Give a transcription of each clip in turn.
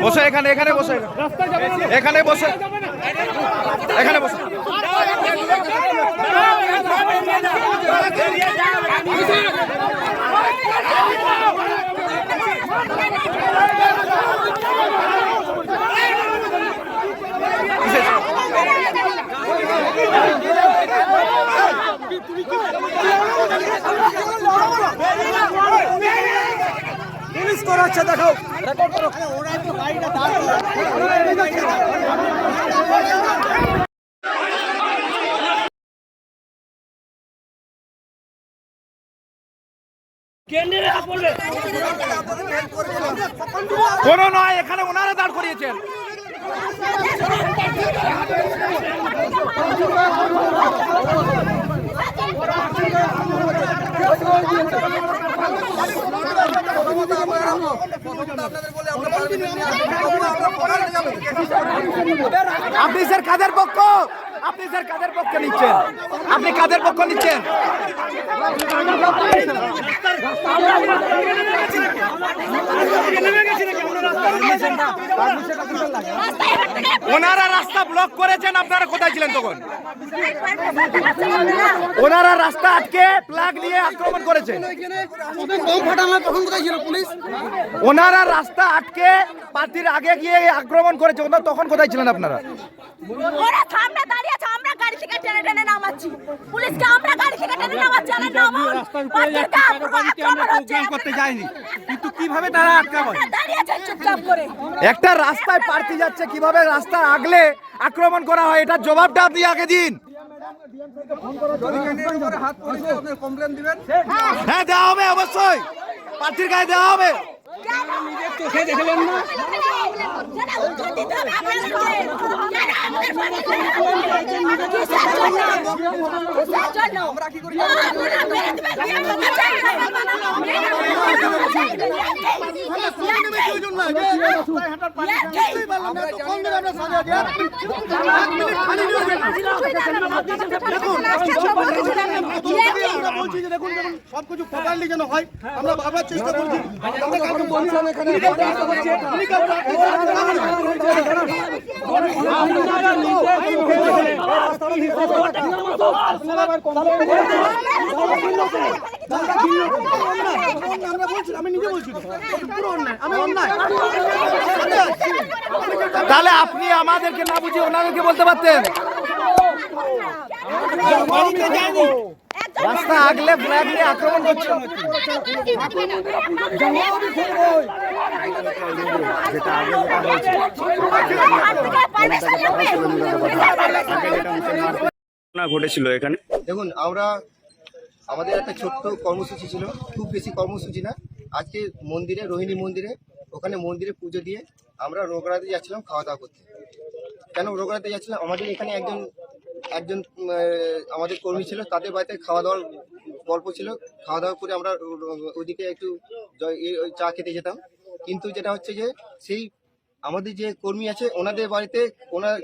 বসে এখানে বসে এখানে বসে পুলিশ করাচ্ছে, দেখাও কোনো নয়, এখানে ওনারা দাঁড় করিয়েছেন। আপনি স্যার কাদের পক্ষ? আপনি স্যার কাদের পক্ষ নিচ্ছেন? আপনি কাদের পক্ষ নিচ্ছেন? ওনারা রাস্তা ব্লক করেছেন, আপনারা কোথায় ছিলেন তখন? ওনারা রাস্তা আটকে প্লাগ নিয়ে আক্রমণ করেছেন। ওনারা রাস্তা আটকে পার্টির আগে গিয়ে আক্রমণ করেছে, তখন কোথায় ছিলেন আপনারা? ওরা সামনে দাঁড়িয়ে আছে, আমরা গাড়ি থেকে টেনে টেনে নামাচ্ছি, পুলিশকে আমরা গাড়ি থেকে টেনে নামাচ্ছি। আর নামান পার্টিকে আক্রমণ করতে যায়নি, কিন্তু কিভাবে তারা আটকাবে? দাঁড়িয়েছে চুপচাপ করে। একটা রাস্তায় প্রার্থী যাচ্ছে, কিভাবে রাস্তা আগলে আক্রমণ করা হয়, এটার জবাবটা আপনি আগে দিন। হ্যাঁ, দেওয়া হবে, অবশ্যই প্রার্থীর গায়ে দেওয়া হবে। সবকিছু প্রপারলি যেন হয়, আমরা ভাবার চেষ্টা করছি। তাহলে আপনি আমাদেরকে না বুঝিয়ে ওনাদেরকে বলতে পারতেন। রাস্তা আগলে ফ্ল্যাগ নিয়ে আক্রমণ করছে। ঘটেছিল এখানে দেখুন, আমাদের একটা ছোট্ট কর্মসূচি ছিল, খুব বেশি কর্মসূচি না। আজকে মন্দিরে, রোহিণী মন্দিরে, ওখানে মন্দিরে পুজো দিয়ে আমরা রোগরাতে যাচ্ছিলাম খাওয়া দাওয়া করতে। কেন রোগরাতে যাচ্ছিলাম? আমাদের এখানে একজন আমাদের কর্মী ছিল, তাদের বাড়িতে খাওয়া দাওয়ার গল্প ছিল। খাওয়া দাওয়া করে আমরা ওইদিকে একটু চা খেতে যেতাম। কিন্তু যেটা হচ্ছে যে সেই আমাদের যে কর্মী আছে, ওনাদের বাড়িতে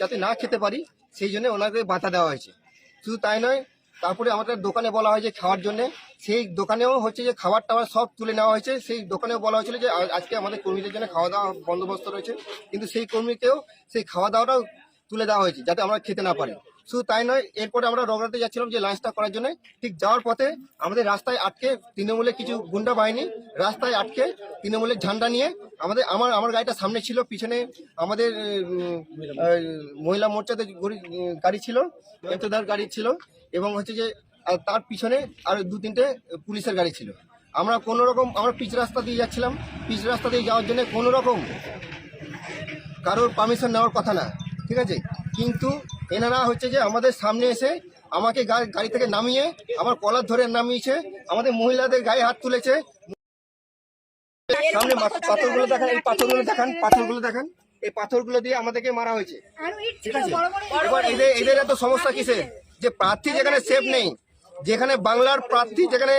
যাতে না খেতে পারি সেই জন্য ওনাদের বাধা দেওয়া হয়েছে। শুধু তাই নয়, তারপরে আমাদের দোকানে বলা হয় যে খাওয়ার জন্য, সেই দোকানেও হচ্ছে যে খাবার টাবার সব তুলে নেওয়া হয়েছে। সেই দোকানেও বলা হয়েছিল যে আজকে আমাদের কর্মীদের জন্য খাওয়া দাওয়া বন্দোবস্ত রয়েছে, কিন্তু সেই কর্মীকেও সেই খাওয়া দাওয়াটাও তুলে দেওয়া হয়েছে যাতে আমরা খেতে না পারি। শুধু তাই নয়, এরপরে আমরা রগড়াতে যাচ্ছিলাম যে লাঞ্চটা করার জন্য। ঠিক যাওয়ার পথে আমাদের রাস্তায় আটকে তৃণমূলের কিছু গুন্ডা বাহিনী রাস্তায় আটকে তৃণমূলের ঝান্ডা নিয়ে আমার গাড়িটা সামনে ছিল, পিছনে আমাদের মহিলা মোর্চাতে গাড়ি ছিল, এমতদার গাড়ি ছিল, এবং হচ্ছে যে তার পিছনে আর 2-3টে পুলিশের গাড়ি ছিল। আমরা কোনো রকম পিচ রাস্তা দিয়ে যাচ্ছিলাম। পিচ রাস্তা দিয়ে যাওয়ার জন্য কোনো রকম কারোর পারমিশন নেওয়ার কথা না, ঠিক আছে? কিন্তু এনারা হচ্ছে যে আমাদের সামনে এসে আমাকে গাড়ি থেকে নামিয়ে আমার কলার ধরে নামিয়েছে, আমাদের মহিলাদের গায়ে হাত তুলেছে। সামনে পাথরগুলো দেখান, এই পাথরগুলো দেখান, এই পাথরগুলো দিয়ে আমাদেরকে মারা হয়েছে, ঠিক আছে? এবার এদের এত সমস্যা কিসে? যে প্রার্থী যেখানে সেফ নেই, যেখানে বাংলার প্রার্থী, যেখানে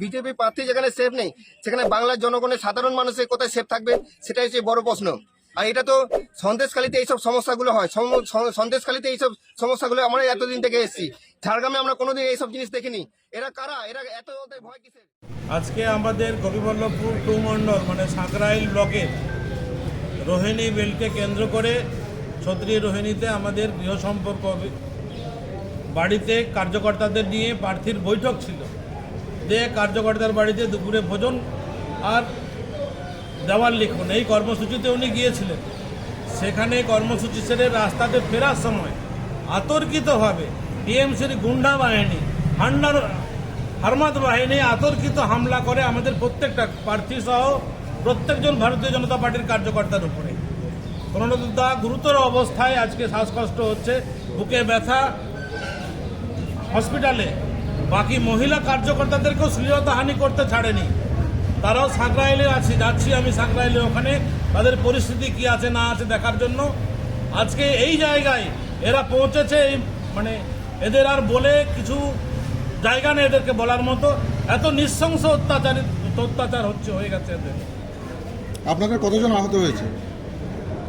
বিজেপি প্রার্থী যেখানে সেফ নেই, সেখানে বাংলার জনগণের সাধারণ মানুষের কোথায় সেফ থাকবে, সেটাই হচ্ছে বড় প্রশ্ন। আর এটা তো সন্দেশখালীতে এইসব সমস্যাগুলো হয়, সন্দেশখালীতে এইসব সমস্যাগুলো আমরা এতদিন থেকে এসেছি। ঝাড়গ্রামে আমরা কোনোদিন এইসব জিনিস দেখিনি। এরা কারা? এরা এত ভয় কিসের? আজকে আমাদের গোপীবল্লভপুর 2 মণ্ডল মানে সাঁকরাইল ব্লকের রোহিণী বেলকে কেন্দ্র করে ছত্রী রোহিণীতে আমাদের গৃহ সম্পর্ক বাড়িতে কার্যকর্তাদের নিয়ে প্রার্থীর বৈঠক ছিল। যে কার্যকর্তার বাড়িতে দুপুরে ভোজন আর দেওয়াল লিখন এই কর্মসূচিতে উনি গিয়েছিলেন। সেখানে কর্মসূচি সেরে রাস্তাতে ফেরার সময় আতর্কিতভাবে টিএমসির গুন্ডা বাহিনী হারমাদ বাহিনী আতর্কিত হামলা করে আমাদের প্রত্যেকটা প্রার্থী সহ প্রত্যেকজন ভারতীয় জনতা পার্টির কার্যকর্তার উপরে। প্রণতদা গুরুতর অবস্থায়, আজকে শ্বাসকষ্ট হচ্ছে, বুকে ব্যথা, হসপিটালে। বাকি মহিলা কার্যকর্তাদেরকেও শ্লীলতাহানি করতে ছাড়েনি। তারাও সাঁকরাইলে যাচ্ছি আমি সাঁকরাইলে, ওখানে তাদের পরিস্থিতি কি আছে না আছে দেখার জন্য। আজকে এই জায়গায় এরা পৌঁছেছে, মানে এদের আর বলে কিছু জায়গা নেই এদেরকে বলার মতো, এত নৃশংস অত্যাচার হয়ে গেছে এদের। আপনাদের কতজন আহত হয়েছে?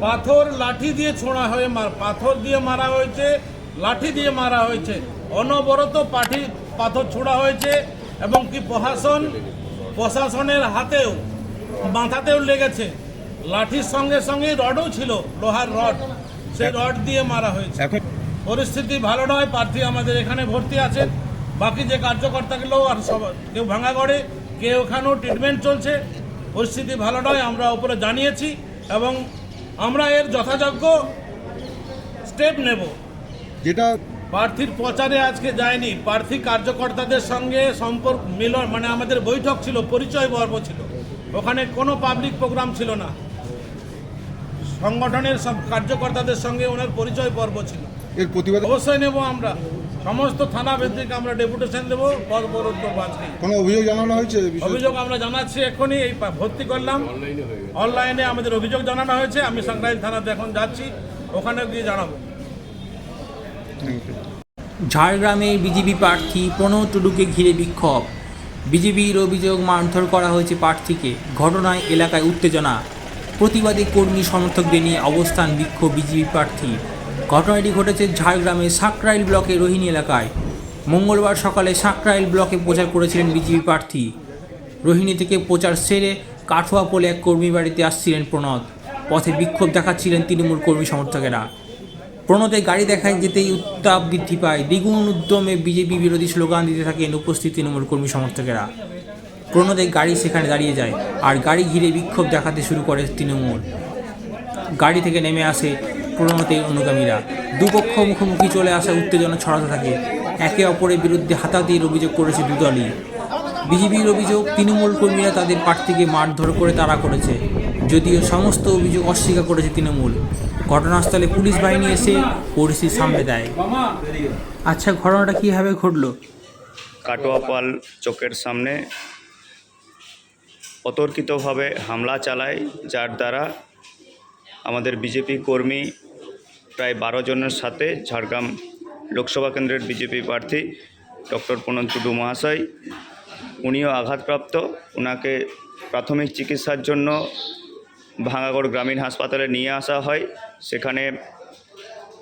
পাথর লাঠি দিয়ে ছোঁড়া হয়ে পাথর দিয়ে মারা হয়েছে, লাঠি দিয়ে মারা হয়েছে, অনবরত পাথর ছোড়া হয়েছে, এবং কি প্রশাসনের হাতেও মাথাতেও লেগেছে। লাঠির সঙ্গে সঙ্গে রডও ছিল, লোহার রড, সেই রড দিয়ে মারা হয়েছে। পরিস্থিতি ভালো নয়। প্রার্থী আমাদের এখানে ভর্তি আছেন, বাকি যে কার্যকর্তাগুলো আর সব কেউ ভাঙাগড়ে, কেউ ওখানেও ট্রিটমেন্ট চলছে। পরিস্থিতি ভালো নয়, আমরা উপরে জানিয়েছি এবং আমরা এর যথাযোগ্য স্টেপ নেব। যেটা প্রার্থীর প্রচারে আজকে যায়নি, প্রার্থী কার্যকর্তাদের সঙ্গে সম্পর্ক মিলন, মানে আমাদের বৈঠক ছিল, পরিচয় পর্ব ছিল, ওখানে কোনো পাবলিক প্রোগ্রাম ছিল না। সংগঠনের সব কার্যকর্তাদের সঙ্গে ওনার পরিচয় পর্ব ছিল। এর প্রতিবাদ অবশ্যই নেব আমরা, সমস্ত থানা ভিত্তিক আমরা ডেপুটেশন দেবো, পরবর্তী করবো। আজকে কোনো অভিযোগ জানানো হয়েছে? অভিযোগ আমরা জানাচ্ছি, এখনই এই ভর্তি করলাম, অনলাইনে আমাদের অভিযোগ জানানো হয়েছে। আমি সাঁকরাইল থানাতে এখন যাচ্ছি, ওখানে গিয়ে জানাবো। ঝাড়গ্রামে বিজেপি প্রার্থী প্রণব টুডুকে ঘিরে বিক্ষোভ। বিজেপির অভিযোগ মারধর করা হয়েছে প্রার্থীকে। ঘটনায় এলাকায় উত্তেজনা। প্রতিবাদী কর্মী সমর্থকদের নিয়ে অবস্থান বিক্ষোভ বিজেপি প্রার্থী। ঘটনাটি ঘটেছে ঝাড়গ্রামের সাঁকরাইল ব্লকের রোহিণী এলাকায়। মঙ্গলবার সকালে সাঁকরাইল ব্লকে প্রচার করেছিলেন বিজেপি প্রার্থী। রোহিণী থেকে প্রচার সেরে কাঠুয়া পোলে এক কর্মী বাড়িতে আসছিলেন প্রণব। পথে বিক্ষোভ দেখাচ্ছিলেন তৃণমূল কর্মী সমর্থকেরা। প্রণবের গাড়ি দেখায় যেতেই উত্তাপ বৃদ্ধি পায়। দ্বিগুণ উদ্যমে বিজেপি বিরোধী স্লোগান দিতে থাকেন উপস্থিত তৃণমূল কর্মী সমর্থকেরা। প্রণবের গাড়ি সেখানে দাঁড়িয়ে যায়, আর গাড়ি ঘিরে বিক্ষোভ দেখাতে শুরু করে তৃণমূল। গাড়ি থেকে নেমে আসে প্রণবের অনুগামীরা। দুপক্ষ মুখোমুখি চলে আসা উত্তেজনা ছড়াতে থাকে। একে অপরের বিরুদ্ধে হাতাহাতির অভিযোগ করেছে দুদলই। বিজেপির অভিযোগ, তৃণমূল কর্মীরা তাদের প্রার্থীকে মারধর করে তাড়া করেছে, যদিও সমস্ত অভিযোগ অস্বীকার করেছে তৃণমূল। ঘটনাস্থলে পুলিশ বাহিনী এসে পরিস্থিতি সামলে দেয়। আচ্ছা, ঘটনাটা কীভাবে ঘটলো? কাটোয়াপাল চোখের সামনে অতর্কিতভাবে হামলা চালায়, যার দ্বারা আমাদের বিজেপি কর্মী প্রায় 12 জনের সাথে ঝাড়গ্রাম লোকসভা কেন্দ্রের বিজেপি প্রার্থী ডক্টর প্রণব টুডু মহাশয়, উনিও আঘাতপ্রাপ্ত। ওনাকে প্রাথমিক চিকিৎসার জন্য ভাঙাগড় গ্রামীণ হাসপাতালে নিয়ে আসা হয়। সেখানে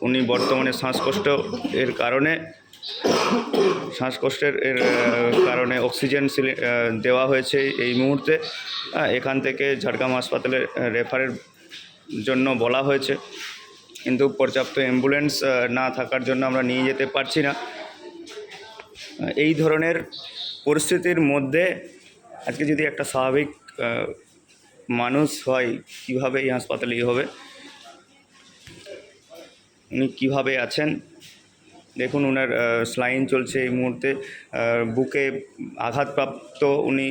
উনি বর্তমানে শ্বাসকষ্টের কারণে অক্সিজেন দেওয়া হয়েছে এই মুহূর্তে। এখান থেকে ঝাড়গ্রাম হাসপাতালে রেফারের জন্য বলা হয়েছে, কিন্তু পর্যাপ্ত অ্যাম্বুলেন্স না থাকার জন্য আমরা নিয়ে যেতে পারছি না। এই ধরনের পরিস্থিতির মধ্যে আজকে যদি একটা স্বাভাবিক মানুষ হয়, কিভাবে এই হাসপাতালে হবে, উনি কিভাবে আছেন দেখুন। ওনার স্লাইন চলছে এই মুহূর্তে, বুকে আঘাতপ্রাপ্ত, উনি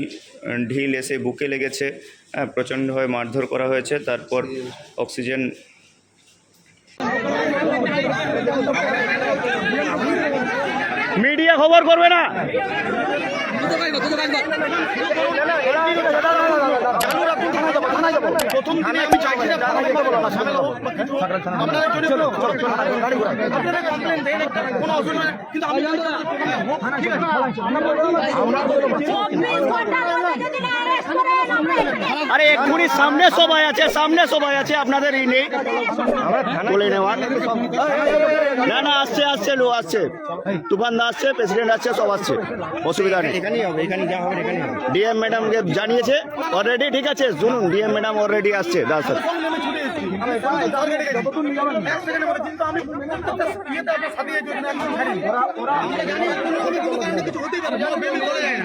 ঢিল এসে বুকে লেগেছে, প্রচণ্ডভাবে মারধর করা হয়েছে। তারপর অক্সিজেন মিডিয়া খবর করবে না। প্রথম দিনে আমি চাইছি না কোনো অসুবিধা নেই, কিন্তু আমি আরে এক্ষুনি সামনে সবাই আছে আপনাদের এই নেই বলে নেওয়ার। না আসছে লো আসছে, তুফানদা আসছে, প্রেসিডেন্ট আসছে, সব আসছে, অসুবিধা নেই। ডিএম ম্যাডামকে জানিয়েছে অলরেডি, ঠিক আছে শুনুন, ডিএম ম্যাডাম অলরেডি আসছে। দাস যতক্ষণ নিয়ে যাবেন এক সেকেন্ডে বলে কিন্তু আমি ইয়েতে আপনার সাথে এই জন্য একদম ছাড়ি আমরা জানি কোনো কারণে কিছু হতেই পারে যেন বেবি বলে যায়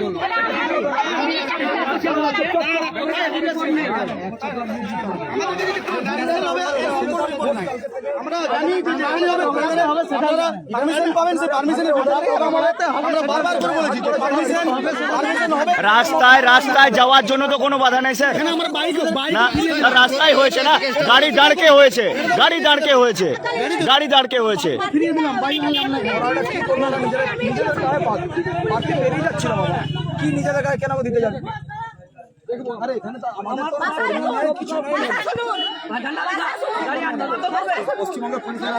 আমরা জানি যে যেখানে হবে সেখানে পারমিশন পাবেন সেই পারমিশনের আমরা বারবার করে বলেছি যে পারমিশন হবে রাস্তায় যাওয়ার জন্য তো কোনো বাধা নেই স্যার না রাস্তায় হয়েছে না গাড়ি দাঁড়কে হয়েছে ফিরিয়ে দিলাম বাইক কি করলাম নিজের গায়ে পাখি বেরিয়ে যাচ্ছিল বাবা কি নিজের গায়ে কেন দিতে যাবে দেখবো আরে এখানে তো আমাদের তো কিছু নেই পশ্চিমবঙ্গের পুলিশের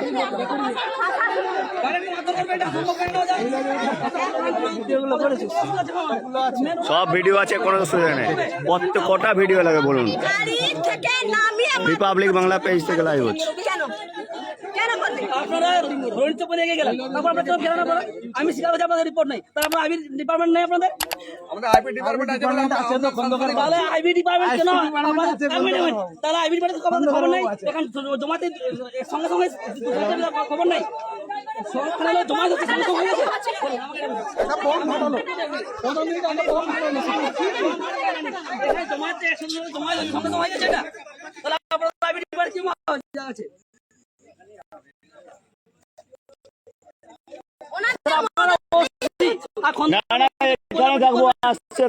সব ভিডিও আছে, কোনো অসুবিধা নেই। কটা ভিডিও লাগে বলুন? গাড়ি থেকে নামিয়ে রিপাবলিক বাংলা পেজ থেকে লাইভ হচ্ছে। কেন কেন করবে? আপনারা রোহিত চপ্পল এগিয়ে গেলেন, তারপর আপনার কেন গেলেন আপনারা? আমি স্বীকার করছি আপনাদের রিপোর্ট নেই, তাহলে আপনার আইবি ডিপার্টমেন্ট নেই আপনাদের? আমাদের আইপি ডিপার্টমেন্ট আছে বলে আমরা তাহলে আইবি ডিপার্টমেন্ট কেন? তাহলে আইবি ডিপার্টমেন্ট খবর নেই, এখন জমাতে সঙ্গে সঙ্গে খবর নেই, জমা হচ্ছে সঙ্গে সঙ্গে হয়ে গেছে। জমাতে জমা সঙ্গে সঙ্গে হয়ে গেছে এটা, তাহলে আপনার আইবি ডিপার্টমেন্ট কি আছে? ওনার না এখানে থাকবো, আসছে